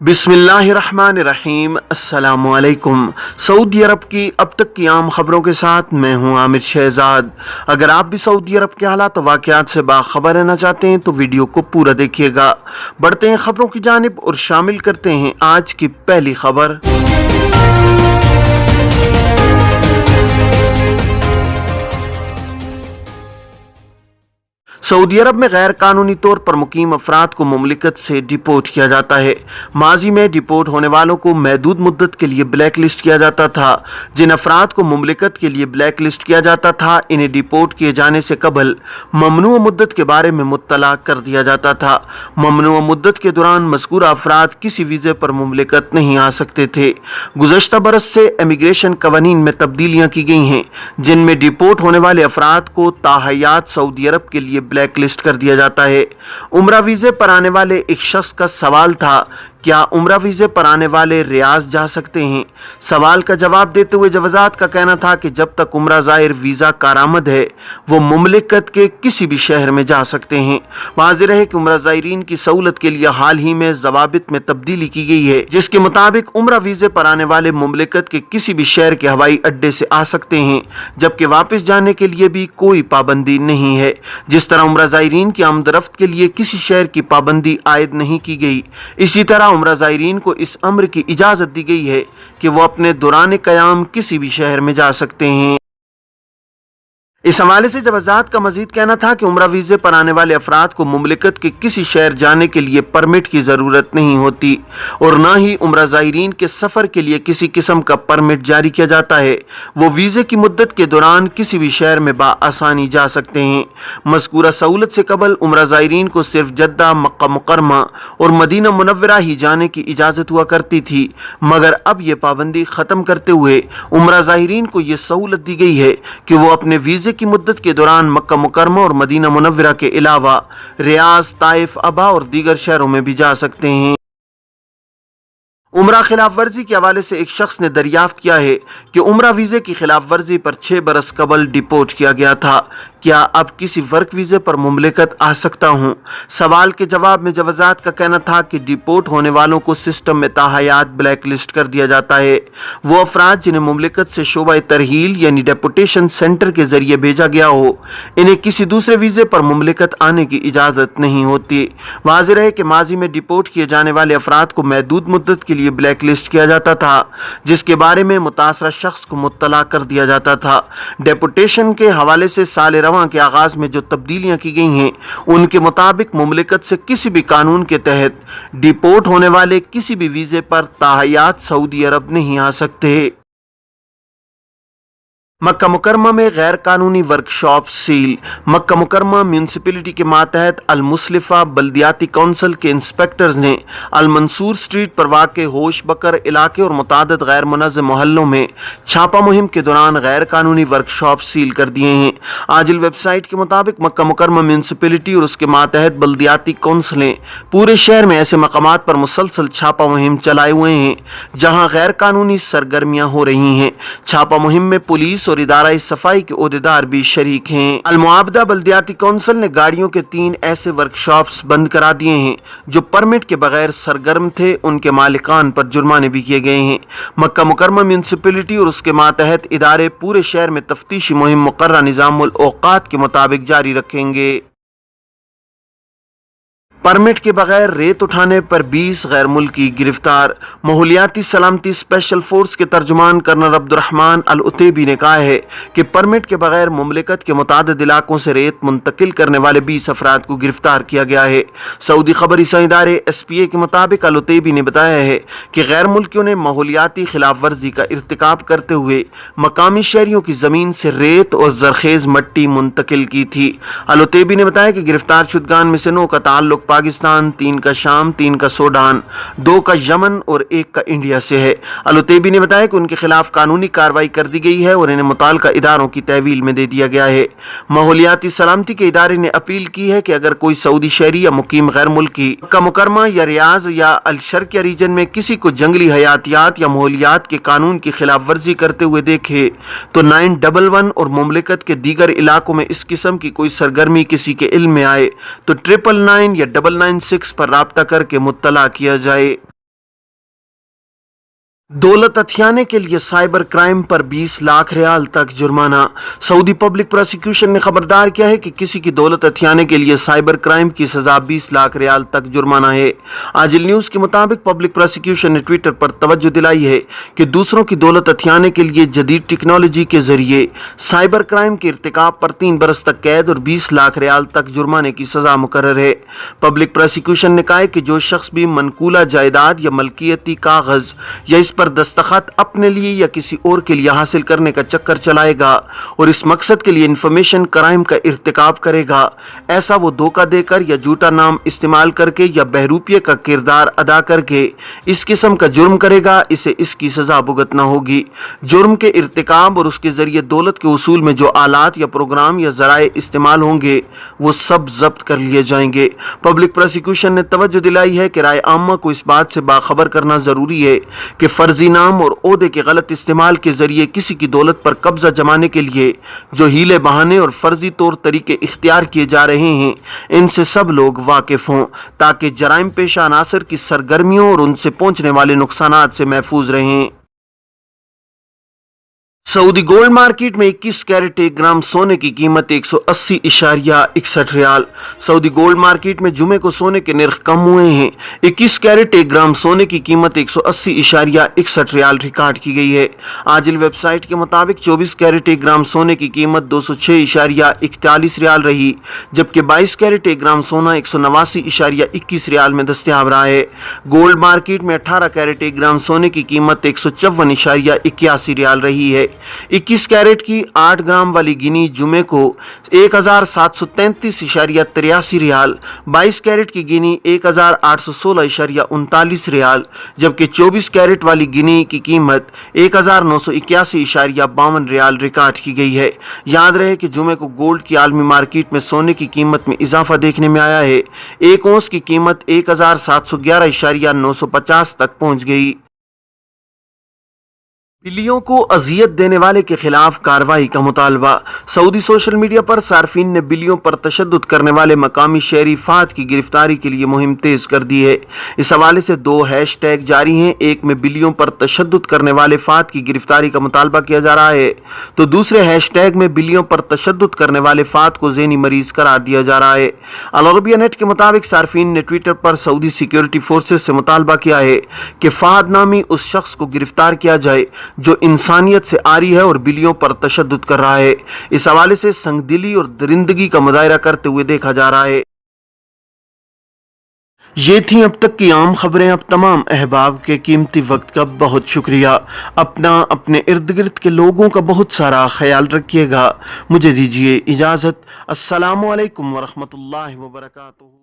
बिस्मिल्लाहिर्रहमानिर्रहीम। अस्सलामुअलैकुम। सऊदी अरब की अब तक की आम खबरों के साथ मैं हूं आमिर शहजाद। अगर आप भी सऊदी अरब के हालात वाक़यात से बाखबर रहना चाहते हैं तो वीडियो को पूरा देखिएगा। बढ़ते हैं खबरों की जानिब और शामिल करते हैं आज की पहली खबर। सऊदी अरब में गैर कानूनी तौर पर मुकीम अफराद को मुमलिकत से डिपोर्ट किया जाता है। माजी में डिपोर्ट होने वालों को महदूद मुद्दत के लिए ब्लैक लिस्ट किया जाता था। जिन अफराद को मुमलिकत के लिए ब्लैक लिस्ट किया जाता था, इन्हें डिपोर्ट किए जाने से कबल ममनूअ मुद्दत के बारे में मुत्तला कर दिया जाता था। ममनूअ मुद्दत के दौरान मज़कूरा अफराद किसी वीज़े पर मुमलिकत नहीं आ सकते थे। गुज़श्ता बरस से इमिग्रेशन कवानीन में तब्दीलियाँ की गई हैं, जिनमें डिपोर्ट होने वाले अफराद को ताहयात सऊदी अरब के लिए ब्लैक लिस्ट कर दिया जाता है। उम्रा वीज़े पर आने वाले एक शख्स का सवाल था, क्या उम्रा वीज़े पर आने वाले रियाज जा सकते हैं? सवाल का जवाब देते हुए जवाज़ात का कहना था कि जब तक उम्रा ज़ायर वीज़ा कारामद है वो मुमलिकत के किसी भी शहर में जा सकते हैं। वाज़ेह है कि उम्रा ज़ायरीन की सहूलत के लिए हाल ही में ज़वाबित में तब्दीली की गई है, जिसके मुताबिक उम्रा वीज़े पर आने वाले मुमलिकत के किसी भी शहर के हवाई अड्डे से आ सकते हैं, जबकि वापस जाने के लिए भी कोई पाबंदी नहीं है। जिस तरह उम्रा ज़ायरीन की आमदरफ्त के लिए किसी शहर की पाबंदी आयद नहीं की गई, इसी तरह उम्रा ज़ायरीन को इस अम्र की इजाज़त दी गई है कि वो अपने दौरान क़याम किसी भी शहर में जा सकते हैं। इस हवाले से जवाज़ात का मजीद कहना था कि उम्रा वीज़े पर आने वाले अफराद को मुमलिकत के किसी शहर जाने के लिए परमिट की ज़रूरत नहीं होती और न ही उम्रा ज़ायरीन के सफ़र के लिए किसी किस्म का परमिट जारी किया जाता है। वो वीज़े की मुद्दत के दौरान किसी भी शहर में बाआसानी जा सकते हैं। मज़कूरा सहूलत से कबल उम्रा ज़ायरीन को सिर्फ जद्दा, मक्का मुकरमा और मदीना मुनव्वरा ही जाने की इजाज़त हुआ करती थी, मगर अब ये पाबंदी ख़त्म करते हुए उम्रा ज़ायरीन को ये सहूलत दी गई है कि वो अपने वीज़े की मुद्दत के दौरान मक्का मुकरमा और मदीना मुनव्वरा के अलावा रियाज, ताइफ, अबा और दीगर शहरों में भी जा सकते हैं। उम्रा खिलाफ वर्जी के हवाले से एक शख्स ने दरियाफ्त किया है कि उम्रा वीज़े की खिलाफ वर्जी पर 6 बरस कबल डिपोर्ट किया गया था। क्या अब किसी वर्क वीज़े पर मुमलिकत आ सकता हूँ? सवाल के जवाब में जवाज़ात का कहना था कि डिपोर्ट होने वालों को सिस्टम में ताहयात ब्लैक लिस्ट कर दिया जाता है। वो अफराद जिन्हें मुमलिकत से शोबा तरहील यानी डेपुटेशन सेंटर के जरिए भेजा गया हो, इन्हें किसी दूसरे वीज़े पर मुमलिकत आने की इजाज़त नहीं होती। वाज़ेह है कि माजी में डिपोर्ट किए जाने वाले अफराद को महदूद मुद्दत के लिए ब्लैक लिस्ट किया जाता था, जिसके बारे में मुतासरा शख्स को मुत्तला कर दिया जाता था। डेपुटेशन के हवाले से साल रवां के आगाज में जो तब्दीलियां की गई हैं, उनके मुताबिक मुमलिकत से किसी भी कानून के तहत डिपोर्ट होने वाले किसी भी वीज़े पर ताहयात सऊदी अरब नहीं आ सकते। मक्का मुकरमा में गैर कानूनी वर्कशॉप सील। मक्का मुकरमा म्यूनसिपलिटी के मातहत अल मुसलिफा बल्दियाती कौंसिल के इंस्पेक्टर्स ने अल मंसूर स्ट्रीट पर वाक़े होश बकर इलाके और मुतादिद गैर मुनज़्ज़म मोहल्लों में छापा मुहिम के दौरान गैर कानूनी वर्कशॉप सील कर दिए हैं। आजिल वेबसाइट के मुताबिक मक्का मुकरमा म्यूनसिपलिटी और उसके मातहत बल्दियाती कौंसिलें पूरे शहर में ऐसे मकामात पर मुसलसल छापा मुहिम चलाए हुए हैं जहाँ गैर कानूनी सरगर्मियाँ हो रही हैं। छापा मुहिम में पुलिस और इदारा सफाई के ओहदेदार भी शरीक हैं। अलमुआबदा बल्दियाती कौंसिल ने गाड़ियों के 3 ऐसे वर्कशॉप्स बंद करा दिए हैं जो परमिट के बगैर सरगर्म थे। उनके मालिकान पर जुर्माने भी किए गए हैं। मक्का मुकरमा म्यूनसिपलिटी और उसके मातहत इदारे पूरे शहर में तफ्तीशी मुहिम मुकर्रर निज़ामुल औक़ात के मुताबिक जारी रखेंगे। परमिट के बगैर रेत उठाने पर 20 गैर मुल्की गिरफ्तार। माहौलियाती सलामती स्पेशल फोर्स के तर्जुमान कर्नल अब्दुर्रहमान अल उतैबी ने कहा है कि परमिट के बगैर मुमलिकत के मुतादिद इलाकों से रेत मुंतकिल करने वाले 20 अफराद को गिरफ्तार किया गया है। सऊदी खबरी इदारे SPA के मुताबिक अल उतैबी ने बताया है कि गैर मुल्कियों ने माहौलियाती खिलाफ वर्जी का इर्तिकाब करते हुए मकामी शहरियों की ज़मीन से रेत और जरखेज़ मट्टी मुंतकिल की थी। अल उतैबी ने बताया कि गिरफ्तार शुदगान में से 9 का ताल्लुक पाकिस्तान, 3 का शाम, 3 का सूडान, 2 का यमन और 1 का इंडिया से है। अल उतैबी ने बताया कि उनके खिलाफ कानूनी कार्रवाई कर दी गई है और इन्हें मुताल्लिका इदारों की तहवील में दे दिया गया है। माहौलियाती सलामती के इदारे ने अपील की है कि अगर कोई सऊदी शहरी या मुकीम गैर मुल्की मक्का मुकरमा या रियाज या अल शर्किया रीजन में किसी को जंगली हयातियात या माहौलियात के कानून की खिलाफ वर्जी करते हुए देखे तो 911 और मुमलिकत के दीगर इलाकों में इस किस्म की कोई सरगर्मी किसी के इल्म में आए तो 999 या 996 पर राब्ता करके मुत्तला किया जाए। दौलत हथियाने के लिए साइबर क्राइम पर 20 लाख रियाल तक जुर्माना। सऊदी पब्लिक प्रोसिक्यूशन ने खबरदार किया है कि किसी की दौलत हथियाने के लिए साइबर क्राइम की सजा 20 लाख रियाल तक जुर्माना है। आजिल न्यूज के मुताबिक पब्लिक प्रोसिक्यूशन ने ट्विटर पर तवज्जो दिलाई है कि दूसरों की दौलत हथियाने के लिए जदीद टेक्नोलॉजी के जरिए साइबर क्राइम के इर्तिकाब पर 3 बरस तक कैद और 20 लाख रियाल तक जुर्माने की सजा मुकर्रर है। पब्लिक प्रोसिक्यूशन ने कहा है कि जो शख्स भी मनकूला जायदाद या मलकियती कागज या इस पर दस्तखत अपने लिए या किसी और के लिए हासिल करने का चक्कर चलाएगा और इस मकसद के लिए इंफॉर्मेशन क्राइम का इर्तिकाब करेगा, ऐसा वो धोखा देकर या झूठा नाम इस्तेमाल करके या बहरूपिये का किरदार अदा करके इस किस्म का जुर्म करेगा, इसे इसकी सजा भुगतना होगी। जुर्म के इर्तिकाब और उसके जरिए दौलत के उसूल में जो आलात या प्रोग्राम या जराए इस्तेमाल होंगे वो सब जब्त कर लिए जाएंगे। पब्लिक प्रोसिक्यूशन ने तवज्जो दिलाई है कि राय आम्मा को इस बात से बाखबर करना जरूरी है कि फर्जी नाम और ओहदे के गलत इस्तेमाल के जरिए किसी की दौलत पर कब्जा जमाने के लिए जो हीले बहाने और फर्जी तौर तरीके इख्तियार किए जा रहे हैं, इनसे सब लोग वाकिफ हों ताकि जराइम पेशा अनासर की सरगर्मियों और उनसे पहुंचने वाले नुकसानात से महफूज रहें। सऊदी गोल्ड मार्केट में 21 कैरेट 1 ग्राम सोने की कीमत 180.61 रियाल। सऊदी गोल्ड मार्केट में जुमे को सोने के निर्ख कम हुए हैं। 21 कैरेट 1 ग्राम सोने की कीमत 180.61 रियाल रिकॉर्ड की गई है। आजिल वेबसाइट के मुताबिक 24 कैरेट 1 ग्राम सोने की कीमत 206.41 रियाल रही, जबकि 22 कैरेट 1 ग्राम सोना 189.21 रियाल में दस्तयाब रहा है। गोल्ड मार्केट में 18 कैरेट 1 ग्राम सोने की कीमत 154.81 रियाल रही है। 21 कैरेट की 8 ग्राम वाली गिनी जुमे को 1733.83 रियाल, 22 कैरेट की गिनी 1816.39 रियाल, जबकि 24 कैरेट वाली गिनी की कीमत 1981.52 रियाल रिकॉर्ड की गई है। याद रहे कि जुमे को गोल्ड की आलमी मार्केट में सोने की कीमत में इजाफा देखने में आया है। एक औंस की कीमत 1711.950 तक पहुंच गई। बिल्लियों को अजियत देने वाले के खिलाफ कार्रवाई का मुतालबा। सऊदी सोशल मीडिया पर सार्फिन ने बिल्लियों पर तशद्दुद करने वाले मकामी शहरी फात की गिरफ्तारी के लिए मुहिम तेज कर दी है। इस हवाले से 2 हैशटैग जारी हैं। एक में बिल्लियों पर तशद्दुद करने वाले फात की गिरफ्तारी का मुतालबा किया जा रहा है, तो दूसरे हैशटैग में बिल्लियों पर तशद्दुद करने वाले फात को ज़हनी मरीज करार दिया जा रहा है। अल अरबिया नेट के मुताबिक सार्फिन ने ट्विटर पर सऊदी सिक्योरिटी फोर्सेज से मुतालबा किया है कि फाहद नामी उस शख्स को गिरफ्तार किया जाए जो इंसानियत से आरी है और बिल्लियों पर तशद्दुद कर रहा है। इस हवाले से संगदिली और दरिंदगी का मुजाहरा करते हुए देखा जा रहा है। ये थी अब तक की आम खबरें। अब तमाम अहबाब के कीमती वक्त का बहुत शुक्रिया। अपना अपने इर्द गिर्द के लोगों का बहुत सारा ख्याल रखिएगा। मुझे दीजिए इजाज़त। अस्सलामु अलैकुम वरहमतुल्लाहि वबरकातुहू।